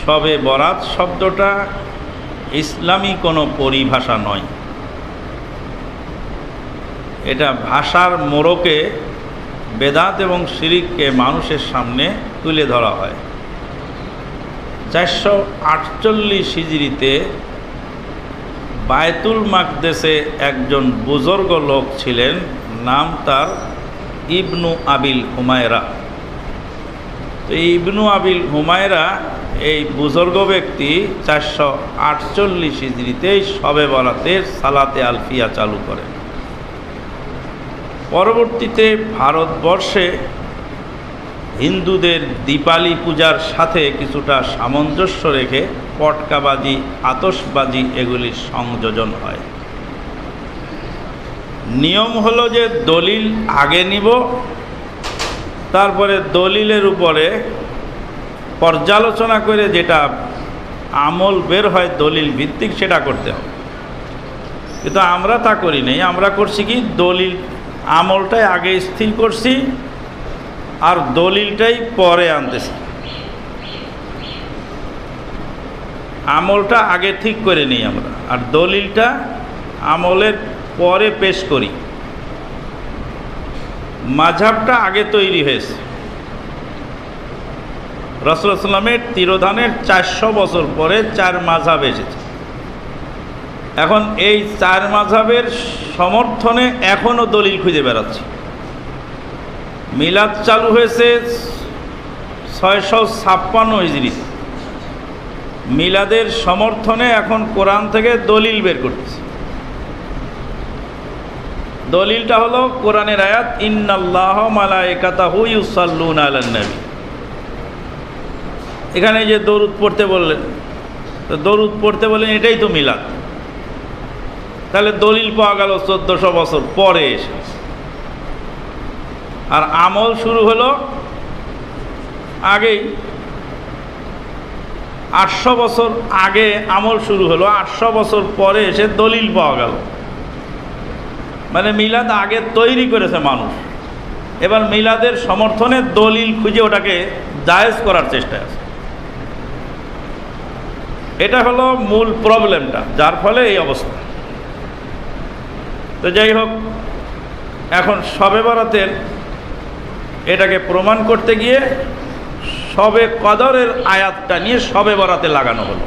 শবে বরাত শব্দটা ইসলামী কোনো পরিভাষা নয়। এটা ভাষার মোড়কে বেদাত এবং শিরিককে মানুষের সামনে তুলে ধরা হয়। 448 হিজরিতে বায়তুল মাকদেসে একজন বুজুর্গ লোক ছিলেন, নাম তার ইবনু আবিল হুমায়রা। তো ইবনু আবিল হুমায়রা এই বুজুর্গ ব্যক্তি 448 হিজরিতে শবে বরাতের সালাতে আলফিয়া চালু করেন। পরবর্তীতে ভারতবর্ষে হিন্দুদের দীপালি পূজার সাথে কিছুটা সামঞ্জস্য রেখে পটকাবাজি, আতশবাজি এগুলির সংযোজন হয়। নিয়ম হলো যে দলিল আগে নিব, তারপরে দলিলের উপরে পর্যালোচনা করে যেটা আমল বের হয় দলিল ভিত্তিক সেটা করতে হবে। কিন্তু আমরা তা করি নাই। আমরা করছি কি, দলিল আমলটাই আগে স্থির করছি আর দলিলটাই পরে আনতেছি। আমলটা আগে ঠিক করে নিই আমরা, আর দলিলটা আমলের পরে পেশ করি। মাযহাবটা আগে তৈরি হয়েছে। রাসূলুল্লাহ সাল্লাল্লাহু আলাইহি ওয়াসাল্লামের তিরোধানের 400 বছর পরে 4 মাযহাব এসেছে। এখন এই 4 মাযহাবের সমর্থনে এখনও দলিল খুঁজে বেড়াচ্ছি। মিলাদ চালু হয়েছে 656 হিজরিতে। মিলাদের সমর্থনে এখন কোরআন থেকে দলিল বের করতেছে। দলিলটা হলো কোরআনের আয়াত, ইন্নাল্লাহা মালাইকাতাহু ইউসাল্লুনা আলান নবী। এখানে যে দরুদ পড়তে বললেন, তো দরুদ পড়তে বললেন, এটাই তো মিলাদ। তাহলে দলিল পাওয়া গেল 1400 বছর পরে এসে। আর আমল শুরু হলো আগেই, 800 বছর আগে আমল শুরু হলো, 800 বছর পরে এসে দলিল পাওয়া গেল। মানে মিলাদ আগে তৈরি করেছে মানুষ, এবার মিলাদের সমর্থনে দলিল খুঁজে ওটাকে জায়েজ করার চেষ্টায় আছে। এটা হলো মূল প্রবলেমটা, যার ফলে এই অবস্থা। তো যাই হোক, এখন শবে বরাতের এটাকে প্রমাণ করতে গিয়ে শবে কদরের আয়াতটা নিয়ে শবে বরাতে লাগানো হলো,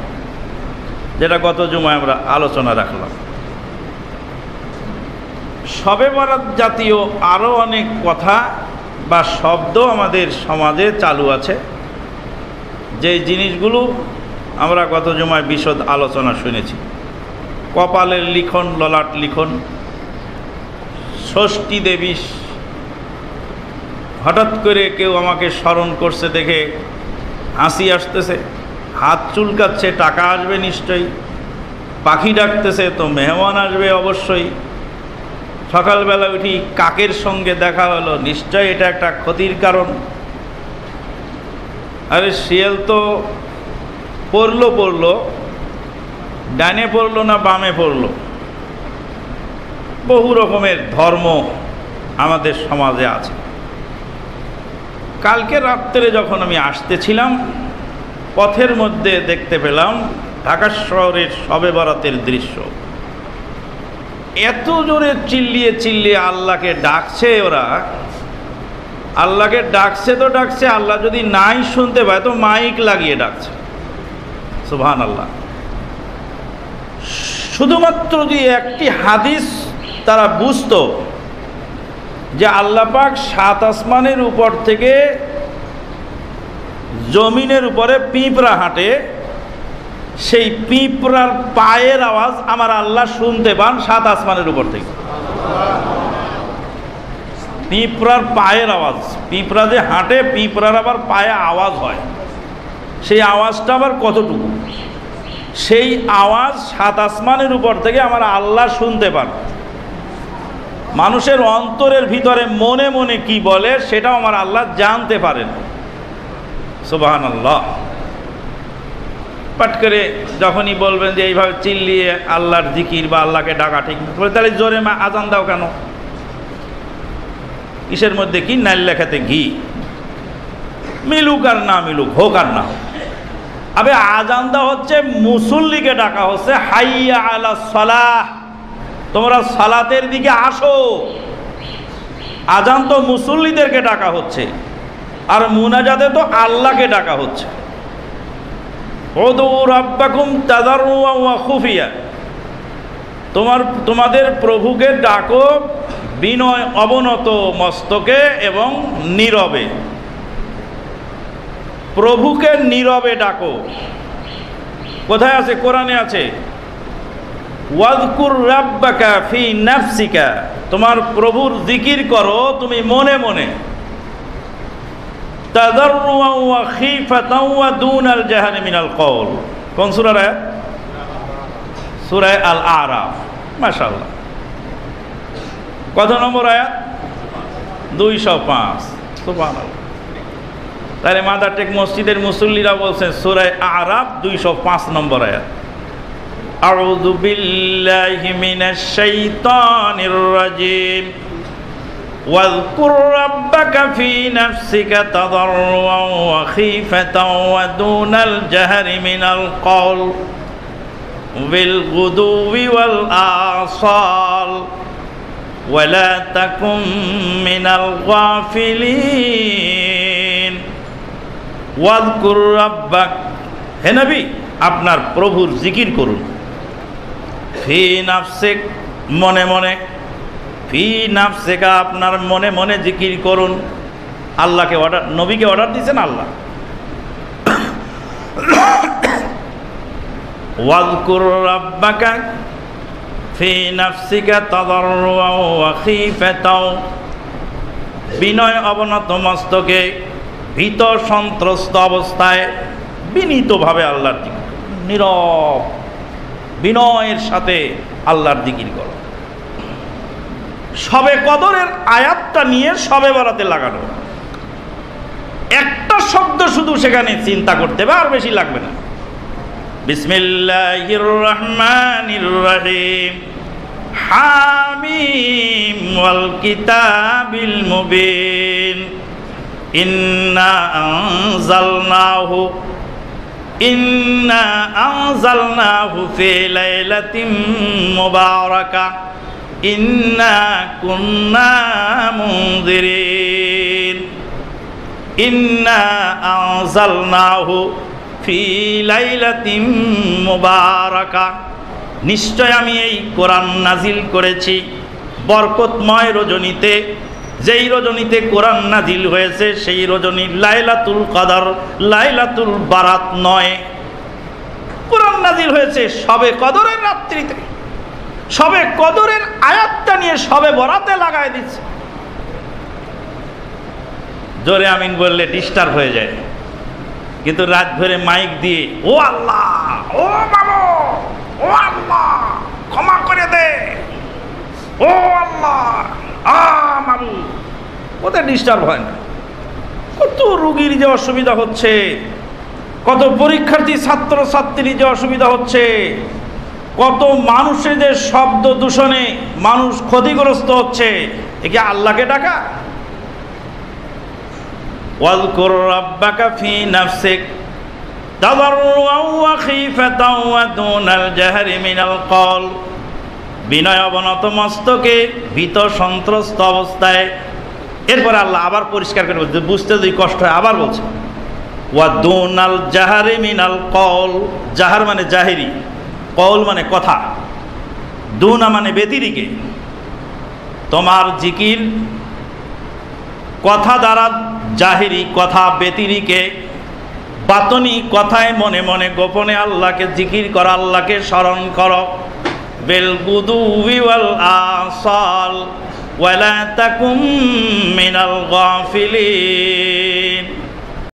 যেটা গত জুমায় আমরা আলোচনা রাখলাম। শবে বরাত জাতীয় আরও অনেক কথা বা শব্দ আমাদের সমাজে চালু আছে, যেই জিনিসগুলো আমরা গত জুমায় বিশদ আলোচনা শুনেছি। কপালের লিখন, ললাট লিখন, ষষ্ঠী দেবী, হঠাৎ করে কেউ আমাকে স্মরণ করছে দেখে হাসি আসতেছে, হাত চুলকাচ্ছে, টাকা আসবে নিশ্চয়ই, পাখি ডাকতেছে তো মেহমান আসবে অবশ্যই, সকালবেলা উঠি কাকের সঙ্গে দেখা হলো, নিশ্চয়ই এটা একটা ক্ষতির কারণ। আরে শিয়াল তো পড়লো, ডানে পড়লো না বামে পড়লো। বহু রকমের ধর্ম আমাদের সমাজে আছে। কালকে রাত্রে যখন আমি আসতেছিলাম, পথের মধ্যে দেখতে পেলাম ঢাকা শহরের শবে বরাতের দৃশ্য। এত জোরে চিল্লিয়ে চিল্লিয়ে আল্লাহকে ডাকছে ওরা। আল্লাহকে ডাকছে তো ডাকছে, আল্লাহ যদি নাই শুনতে পায় তো মাইক লাগিয়ে ডাকছে। সুবহানাল্লাহ। শুধুমাত্র যদি একটি হাদিস তারা বুঝতো যে আল্লাহ পাক 7 আসমানের উপর থেকে জমিনের উপরে পিঁপড়া হাঁটে, সেই পিঁপড়ার পায়ের আওয়াজ আমার আল্লাহ শুনতে পান 7 আসমানের উপর থেকে। পিঁপড়ার পায়ের আওয়াজ, পিঁপড়া যে হাঁটে, পিঁপড়ার আবার পায়ে আওয়াজ হয়, সেই আওয়াজটা আবার কতটুকু, সেই আওয়াজ 7 আসমানের উপর থেকে আমার আল্লাহ শুনতে পান। মানুষের অন্তরের ভিতরে মনে মনে কি বলে সেটাও আমার আল্লাহ জানতে পারেন। সুবহানাল্লাহ। পাট করে যখনই বলবেন যে এইভাবে চিল্লিয়ে আল্লাহর জিকির বা আল্লাহকে ডাকা ঠিক না, তাহলে জোরে আজান দাও কেন? কিসের মধ্যে কি নাইল লেখাতে ঘি, মিলুক আর না মিলুক, হোক আর না হোক, আবে আজান দেওয়া হচ্ছে, মুসল্লিকে ডাকা হচ্ছে, হাইয়া আলা সালাহ, তোমরা সালাতের দিকে আসো। আজান তো মুসল্লিদেরকে ডাকা হচ্ছে, আর মুনাজাতে তো আল্লাহকে ডাকা হচ্ছে। উদউ রাব্বাকুম তাদাররুআ ওয়া খুফিয়া, তোমাদের প্রভুকে ডাকো বিনয় অবনত মস্তকে এবং নীরবে। প্রভুকে নীরবে ডাকো। কোথায় আছে? কোরআনে আছে, ওয়াযকুর রাব্বাকা ফি নাফসিকা, তোমার প্রভুর জিকির করো তুমি মনে মনে। তাদাররুআ ওয়া খীফাতাও ওয়া দুনাল জাহরি মিনাল কওল। কোন সূরার আয়াত? সূরা আল আরাফ। মাশাআল্লাহ। কত নম্বর আয়াত? 205। সুবহানাল্লাহ। তাহলে মাদার টেক মসজিদের মুসল্লিরা বলছেন সূরা আরাফ 205 নম্বর আয়াত। আউযু বিল্লাহি মিনাশ শাইতানির রাজীম। ওয়াযকুর রাব্বাকা ফি নাফসিকা তাদাররুআ ওয়া খীফাতাও ওয়া দুনাল জাহরি মিনাল কওল বিল গুদুবি ওয়াল আসাল ওয়ালা তাকুম মিনাল গাফিলিন। ওয়াযকুর রাব্বাক, হে নবী আপনার প্রভুর জিকির করুন। ফি নাফসিক, মনে মনে। ফি নাফসিকা, আপনার মনে মনে জিকির করুন। আল্লাহকে অর্ডার, নবীকে অর্ডার দিয়েছেন আল্লাহ। ওয়াযকুর রাব্বাকা ফি নাফসিকা তাদাররুআ ওয়া খীফাতাও, বিনয় অবনত মস্তকে ভীত সন্ত্রস্ত অবস্থায় বিনীতভাবে আল্লাহর জিকির, নীরব বিনয়ের সাথে আল্লাহর জিকির করো। শবে কদরের আয়াতটা নিয়ে শবে বরাতে লাগানো, একটা শব্দ শুধু সেখানে চিন্তা করতে হবে, আর বেশি লাগবে না। বিসমিল্লাহির রহমানির রহিম। হামিম ওয়াল কিতাবিল মুবিন। ইন্না আনজালনাহু ফি লাইলাতিন মুবারাকাহ ইন্না কুন্না মুনজিরিন। ইন্না আনজালনাহু ফি লাইলাতিন মুবারাকাহ, নিশ্চয় আমি এই কোরআন নাজিল করেছি বরকতময় রজনীতে। যেই রজনীতে কোরআন নাজিল হয়েছে সেই রজনী লাইলাতুল কদর, লাইলাতুল বারাত নয়। কোরআন নাজিল হয়েছে শবে কদরের রাত্রিতে। শবে কদরের আয়াতটা নিয়ে শবে বরাতে লাগায় দিচ্ছে। জোরে আমিন বললে ডিস্টার্ব হয়ে যায়, কিন্তু রাত ভরে মাইক দিয়ে ও আল্লাহ, ও বাবা, ও আল্লাহ ক্ষমা করে দে, ও আল্লাহ মাবু, ওদের ডিস্টার্ব হয় না। কত রোগীর যে অসুবিধা হচ্ছে, কত পরীক্ষার্থী ছাত্র ছাত্রীর যে অসুবিধা হচ্ছে, কত মানুষের যে শব্দ দূষণে মানুষ ক্ষতিগ্রস্ত হচ্ছে, একে আল্লাহকে ডাকা। ওয়াযকুর রাব্বাকা ফি নাফসিক তাদাররুআ ওয়া খীফাতাও ওয়া দুনাল জাহরি মিনাল কওল, বিনয় অবনত মস্তকে ভীত সন্ত্রস্ত অবস্থায়। এরপর আল্লাহ আবার পরিষ্কার করে বলছে, বুঝতে যদি কষ্ট হয় আবার বলছে ওয়া দুনাল জাহরি মিনাল কওল। জাহার মানে জাহেরি, কওল মানে কথা, দুনা মানে ব্যতিরিকে। তোমার জিকির কথা দ্বারা জাহেরি কথা, ব্যতিরিকে বাতনি কথায় মনে মনে গোপনে আল্লাহকে জিকির করো, আল্লাহকে স্মরণ করো। বিল গুদুবি ওয়াল আসাল ওয়ালা তাকুম মিনাল গাফিলিন।